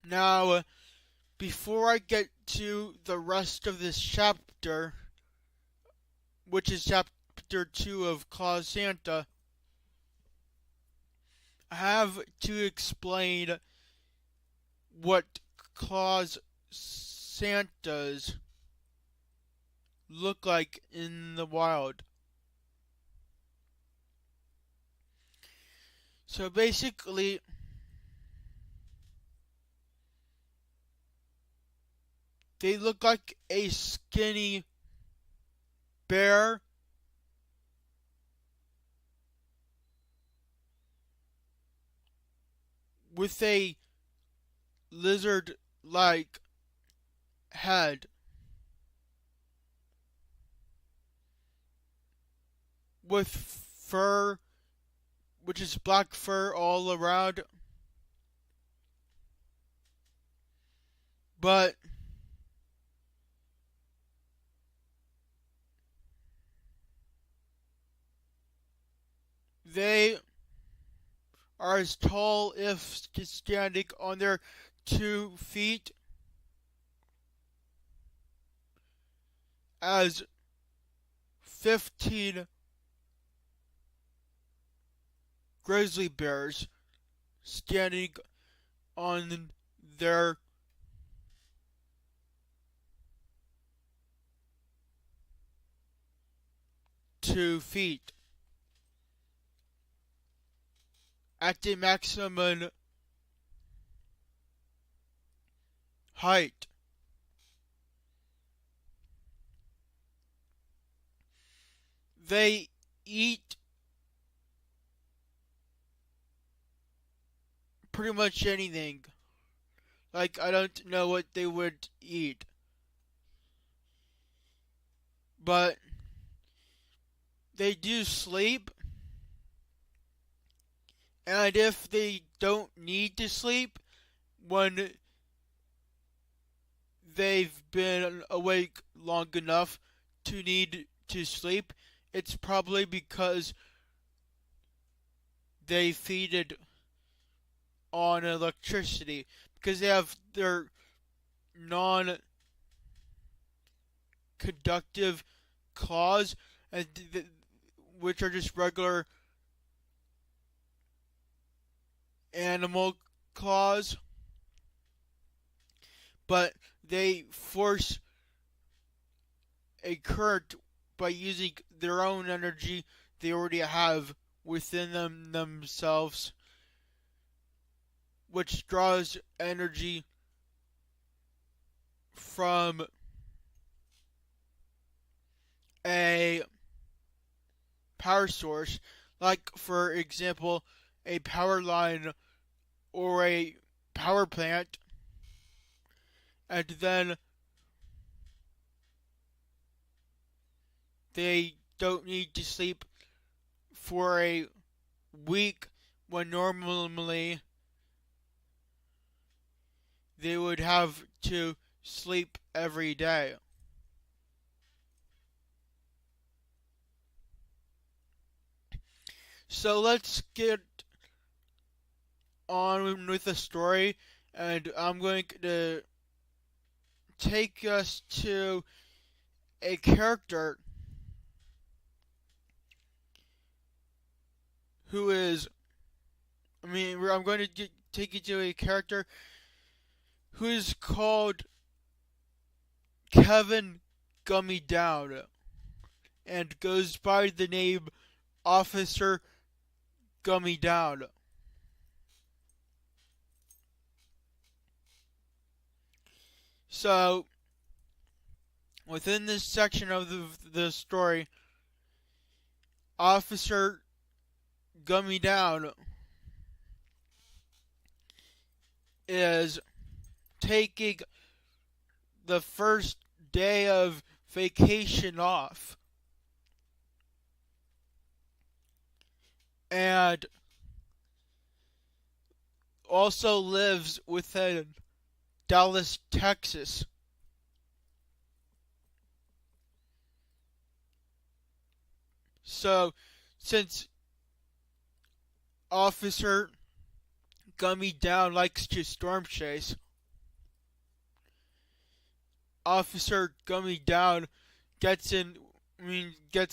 Now, before I get to the rest of this chapter, which is chapter 2 of Claus Santa, I have to explain what Claus Santas look like in the wild. So basically, they look like a skinny bear with a lizard-like head with fur, which is black fur all around. But they are as tall, if standing on their 2 feet, as 15 grizzly bears standing on their 2 feet at the maximum height. They eat pretty much anything. Like, I don't know what they would eat. But they do sleep. And if they don't need to sleep when they've been awake long enough to need to sleep, it's probably because they feed on electricity, because they have their non-conductive claws, which are just regular animal claws, but they force a current by using their own energy they already have within themselves, which draws energy from a power source, like, for example, a power line or a power plant, and then they don't need to sleep for a week when normally they would have to sleep every day. So let's get on with the story, and I'm going to take us to a character who is, I'm going to take you to a character who is called Kevin Gummy Down and goes by the name Officer Gummy Down. So, within this section of the story, Officer Gummy Down is taking the first day of vacation off, and also lives within Dallas, Texas. So, since Officer Gummy Down likes to storm chase, Officer Gummy Down gets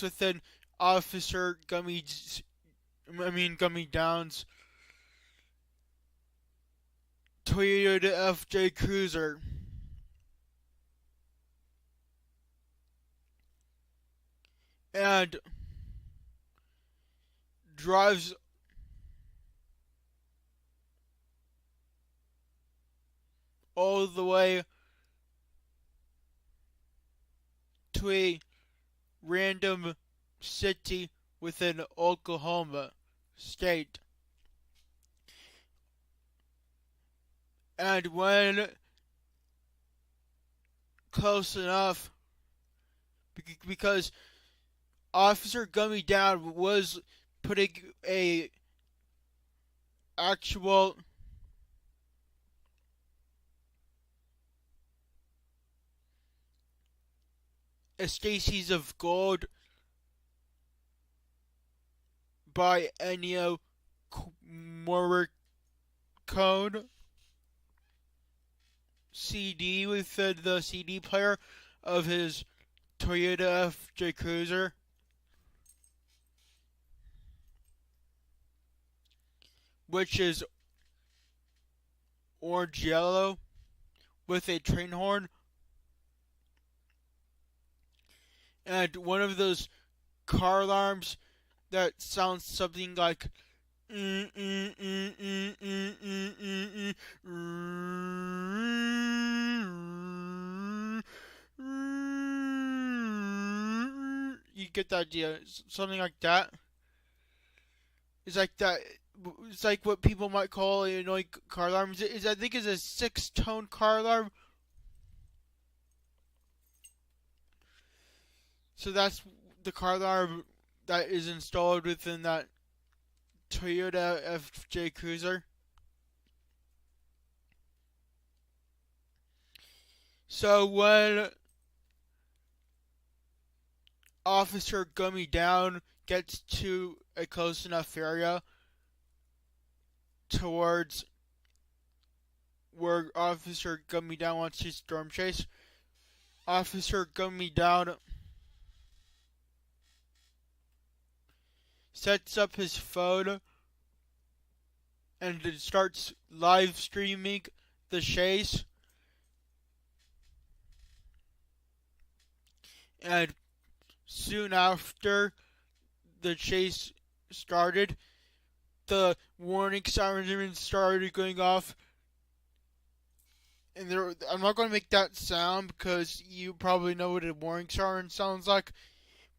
within Officer Gummy Down's Toyota FJ Cruiser. And drives all the way to a random city within Oklahoma State. And when close enough, because Officer Gummy Down was putting a actual Stacy's of Gold by Ennio Morricone CD within the CD player of his Toyota FJ Cruiser, which is orange yellow with a train horn and one of those car alarms that sounds something like you get the idea, something like that. It's like that. It's like what people might call an annoying car alarm. I think it's a 6-tone car alarm. So that's the car alarm that is installed within that Toyota FJ Cruiser. So when Officer Gummy Down gets to a close enough area towards where Officer Gummy Down wants to storm chase, Officer Gummy Down sets up his phone and starts live streaming the chase. And soon after the chase started, the warning sirens started going off. And I'm not going to make that sound because you probably know what a warning siren sounds like.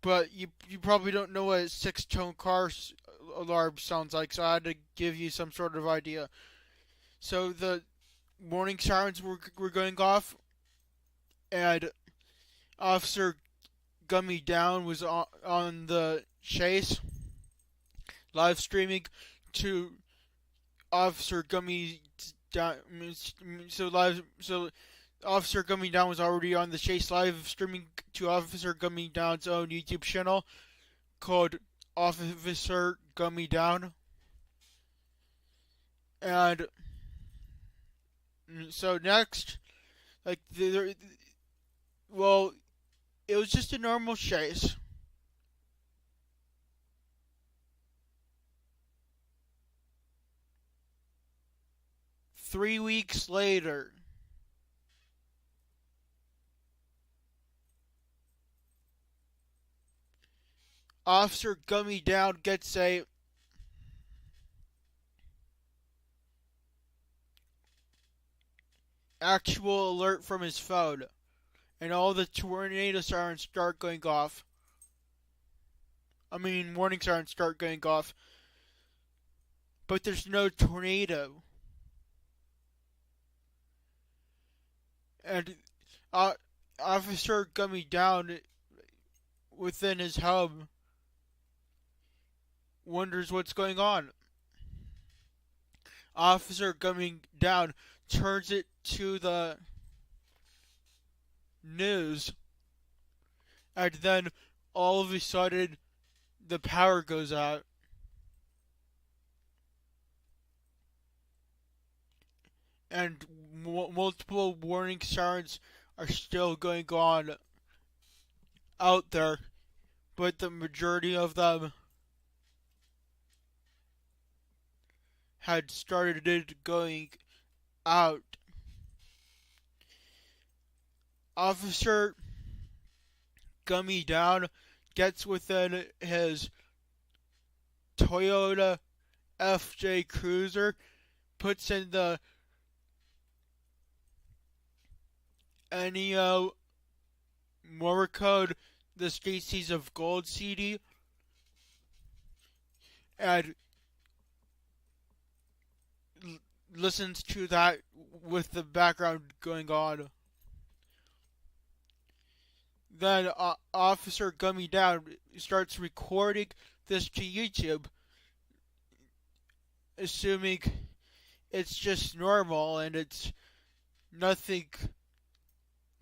But you probably don't know what a 6-tone car alarm sounds like, so I had to give you some sort of idea. So the warning sirens were going off, and Officer Gummy Down was on the chase, live streaming to Officer Gummy Down. So Officer Gummy Down was already on the chase, live streaming to Officer Gummy Down's own YouTube channel called Officer Gummy Down. And so next, it was just a normal chase. Three weeks later, Officer Gummy Down gets a actual alert from his phone, and all the tornado sirens start going off. Warning sirens start going off, but there's no tornado. And Officer Gummy Down within his home wonders what's going on. Officer Gummy Down turns it to the news, and then all of a sudden the power goes out. And multiple warning sirens are still going on out there, but the majority of them had started going out. Officer Gummy Down gets within his Toyota FJ Cruiser, puts in the NEO Morcode, the Species of Gold CD, and listens to that with the background going on. Then Officer Gummy Down starts recording this to YouTube, assuming it's just normal and it's nothing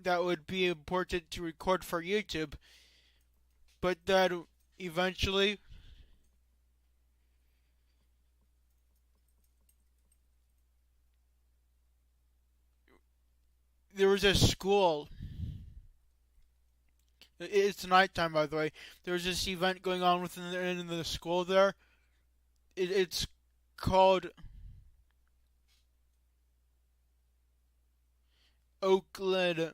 that would be important to record for YouTube. But then eventually there was a school. It's nighttime, by the way. There was this event going on within the school there. It's called Oakland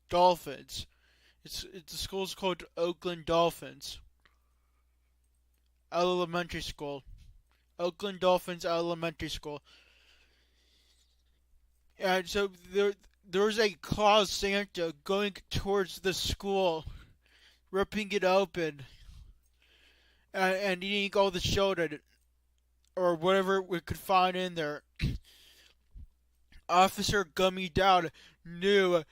Dolphins. The school's called Oakland Dolphins Elementary School. Oakland Dolphins Elementary School. And so there was a Claus Santa going towards the school, ripping it open, and eating all the children, or whatever we could find in there. Officer Gummy Down knew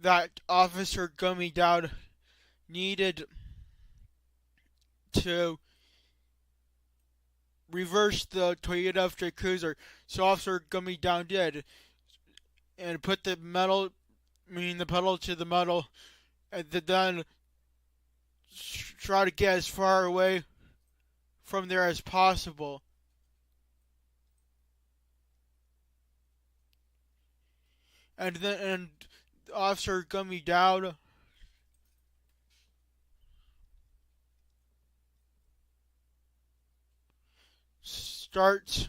that Officer Gummy Down needed to reverse the Toyota FJ Cruiser, so Officer Gummy Down did, and put the pedal to the metal, and then try to get as far away from there as possible. And Officer Gummy Down starts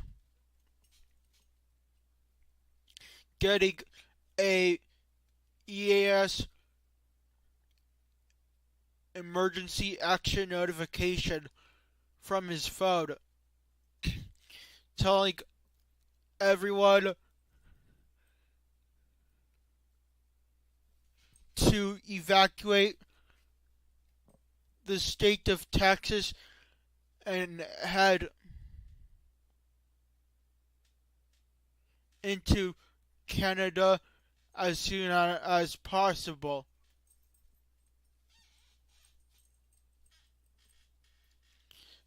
getting a EAS emergency action notification from his phone telling everyone to evacuate the state of Texas and head into Canada as soon as possible.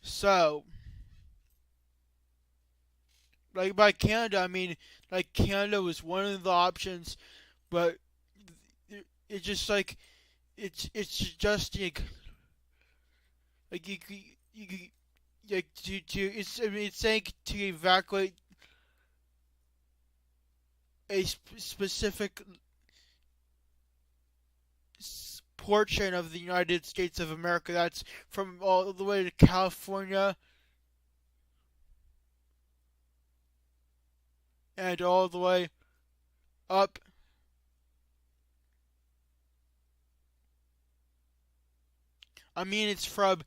So, like by Canada, I mean, like Canada was one of the options, but it's just like, it's just like it's saying to evacuate a specific portion of the United States of America. That's from all the way to California and all the way up it's from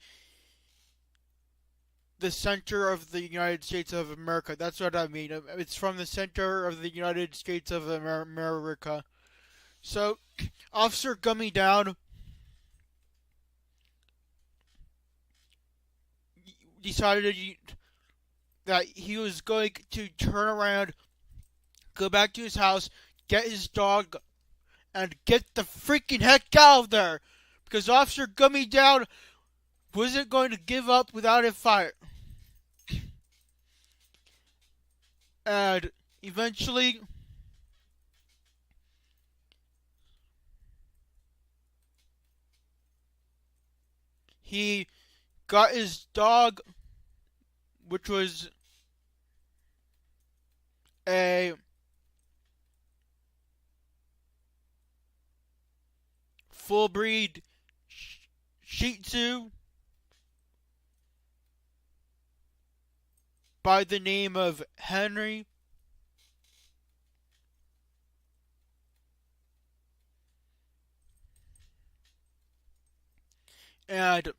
the center of the United States of America. That's what I mean. It's from the center of the United States of America. So, Officer Gummy Down decided that he was going to turn around, go back to his house, get his dog, and get the freaking heck out of there. Because Officer Gummy Down wasn't going to give up without a fight. And eventually, he got his dog, which was a full breed Shih Tzu by the name of Henry, and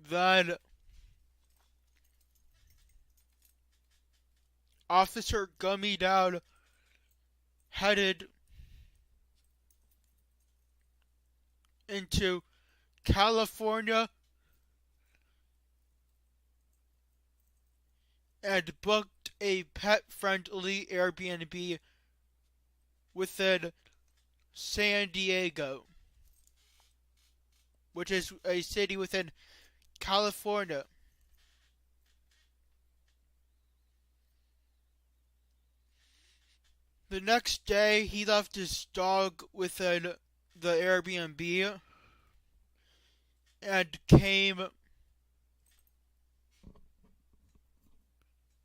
then Officer Gummy Down headed into California and booked a pet-friendly Airbnb within San Diego, which is a city within California. The next day, he left his dog within the Airbnb and came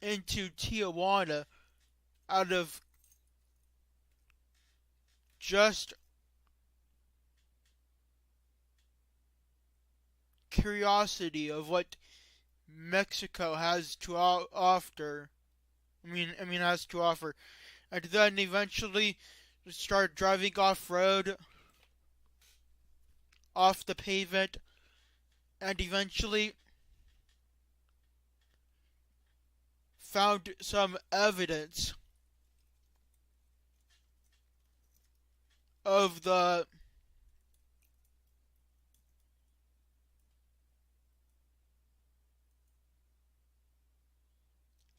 into Tijuana out of just curiosity of what Mexico has to offer. Has to offer, and then eventually started driving off road, off the pavement, and eventually found some evidence of the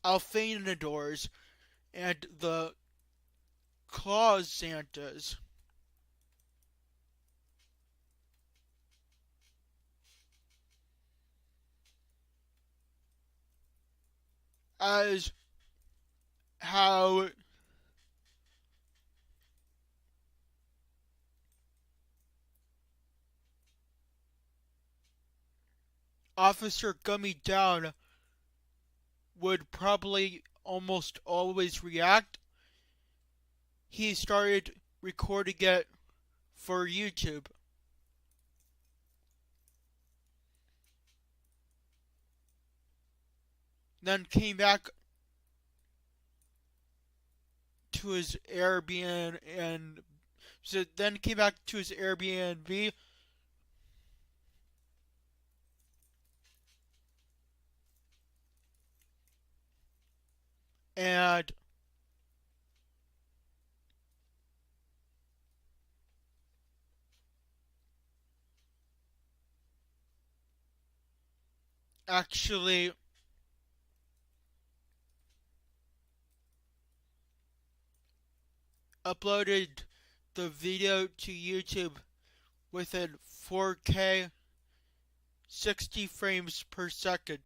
Alfanadors and the Claus Santas. As how Officer Gummy Down would probably almost always react. He started recording it for YouTube. Then came back to his Airbnb and then came back to his Airbnb and actually uploaded the video to YouTube within 4K 60 frames per second.